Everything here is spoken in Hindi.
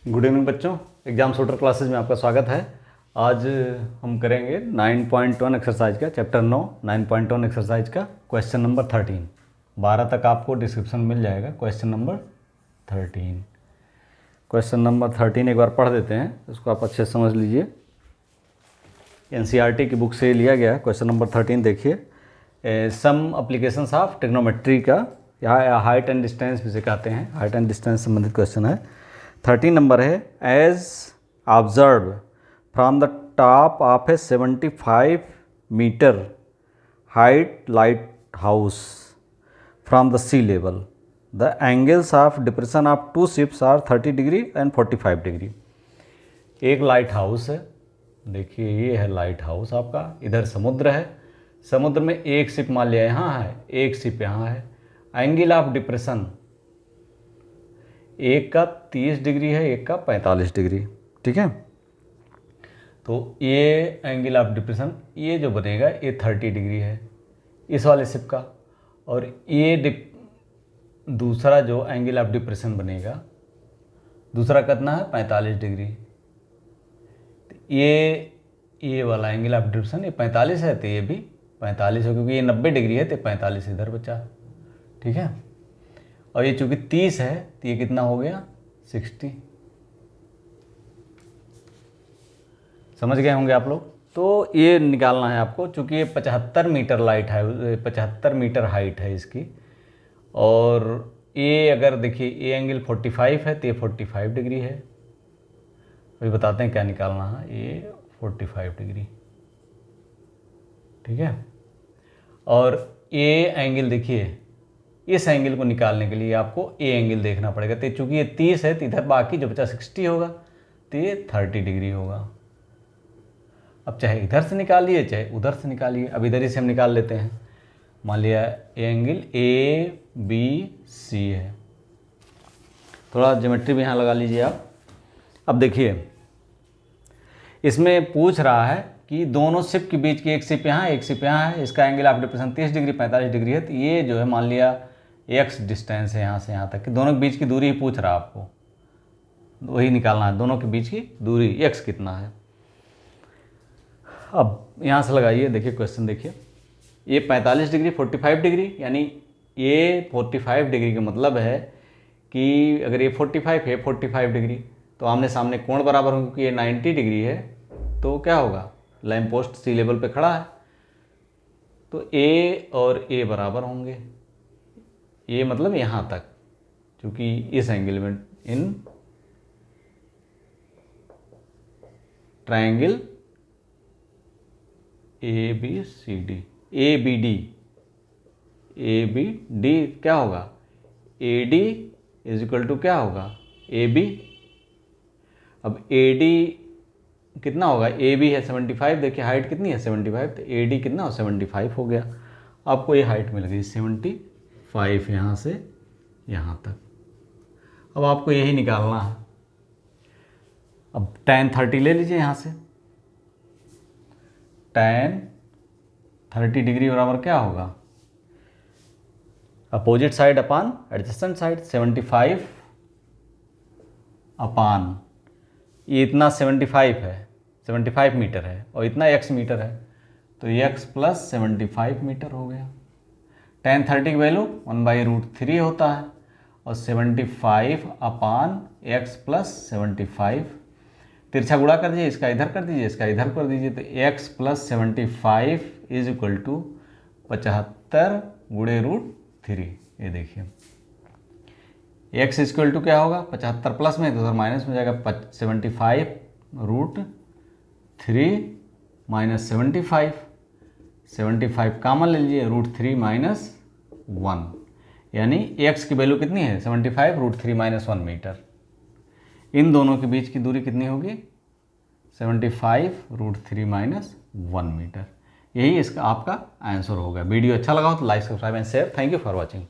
गुड इवनिंग बच्चों, एग्जाम शूटर क्लासेस में आपका स्वागत है। आज हम करेंगे 9.1 एक्सरसाइज का चैप्टर 9 9.1 एक्सरसाइज का क्वेश्चन नंबर 13। 12 तक आपको डिस्क्रिप्शन मिल जाएगा। क्वेश्चन नंबर 13 एक बार पढ़ देते हैं, इसको आप अच्छे से समझ लीजिए। एनसीईआरटी की बुक से लिया गया है। क्वेश्चन नंबर 13 देखिए, सम एप्लीकेशंस ऑफ ट्रिग्नोमेट्री का, यहाँ हाइट एंड डिस्टेंस भी सिखाते हैं। हाइट एंड डिस्टेंस संबंधित क्वेश्चन है। 13 नंबर है, as observe from the top of a 75 metre height lighthouse from the sea level the angles of depression of two ships are 30 degree and 45 degree. एक लाइट हाउस है, देखिए ये है लाइट हाउस आपका। इधर समुद्र है, समुद्र में एक शिप मान लिया यहाँ है, एक शिप यहाँ है। एंगल ऑफ डिप्रेशन एक का 30 डिग्री है, एक का 45 डिग्री। ठीक है, तो ये एंगल ऑफ डिप्रेशन ये जो बनेगा ये 30 डिग्री है इस वाले शिप का, और ये दूसरा जो एंगल ऑफ डिप्रेशन बनेगा दूसरा कितना है 45 डिग्री। ये वाला एंगल ऑफ डिप्रेशन ये 45 है, तो ये भी 45 है, क्योंकि ये 90 डिग्री है तो 45 इधर बचा। ठीक है, और ये चूंकि 30 है तो ये कितना हो गया 60। समझ गए होंगे आप लोग। तो ये निकालना है आपको, चूंकि ये 75 मीटर लाइट है, 75 मीटर हाइट है इसकी, और ये अगर देखिए ये एंगल 45 है तो ये 45 डिग्री है। अभी बताते हैं क्या निकालना है। ये 45 डिग्री, ठीक है। और ये एंगल देखिए, इस एंगल को निकालने के लिए आपको ए एंगल देखना पड़ेगा। तो चूंकि ये 30 है तो इधर बाकी जो बचा 60 होगा, तो ये 30 डिग्री होगा। अब चाहे इधर से निकालिए चाहे उधर से निकालिए, अब इधर ही से हम निकाल लेते हैं। मान लिया एंगल ए बी सी है, थोड़ा ज्योमेट्री भी यहाँ लगा लीजिए आप। अब देखिए इसमें पूछ रहा है कि दोनों शिप के बीच की, एक शिप यहाँ एक शिप यहाँ है, इसका angle of depression 30 degree 45 degree है। तो ये जो है मान लिया एक्स डिस्टेंस है यहाँ से यहाँ तक, कि दोनों के बीच की दूरी ही पूछ रहा है आपको, वही निकालना है। दोनों के बीच की दूरी एक्स कितना है। अब यहाँ से लगाइए, देखिए क्वेश्चन देखिए, ये 45 डिग्री 45 डिग्री, यानी ये 45 डिग्री का मतलब है कि अगर ये 45 है 45 डिग्री तो आमने सामने कोण बराबर होंगे, क्योंकि ये 90 डिग्री है। तो क्या होगा, लैंप पोस्ट सी लेवल पे खड़ा है तो ए और ए बराबर होंगे। ये मतलब यहाँ तक, क्योंकि इस एंगल में in triangle A B C D, A B D क्या होगा, A D is equal to क्या होगा ए बी। अब ए डी कितना होगा, ए बी है 75, देखिए हाइट कितनी है 75, तो ए डी कितना हो 75 हो गया। आपको ये हाइट मिल गई 75 यहाँ से यहाँ तक। अब आपको यही निकालना है। अब tan 30 ले लीजिए यहाँ से, tan 30 डिग्री बराबर क्या होगा, अपोजिट साइड अपान एडजेसेंट साइड, 75 अपान ये इतना 75 है, 75 मीटर है, और इतना x मीटर है, तो x प्लस 75 मीटर हो गया। tan 30 की वैल्यू 1/√3 होता है, और 75 अपान x प्लस 75, तिरछा गुणा कर दीजिए, इसका इधर कर दीजिए, इसका इधर कर दीजिए, तो x plus 75 is equal to 75 गुणे √3। ये देखिए x इक्वल टू क्या होगा 75 प्लस में तो उधर माइनस में जाएगा, 75 √3 माइनस 75 कॉमन ले लीजिए, √3 माइनस 1, यानी x की वैल्यू कितनी है 75 √3 माइनस 1 मीटर। इन दोनों के बीच की दूरी कितनी होगी 75 √3 माइनस 1 मीटर। यही इसका आपका आंसर होगा। वीडियो अच्छा लगा हो तो like subscribe and share. Thank you for watching.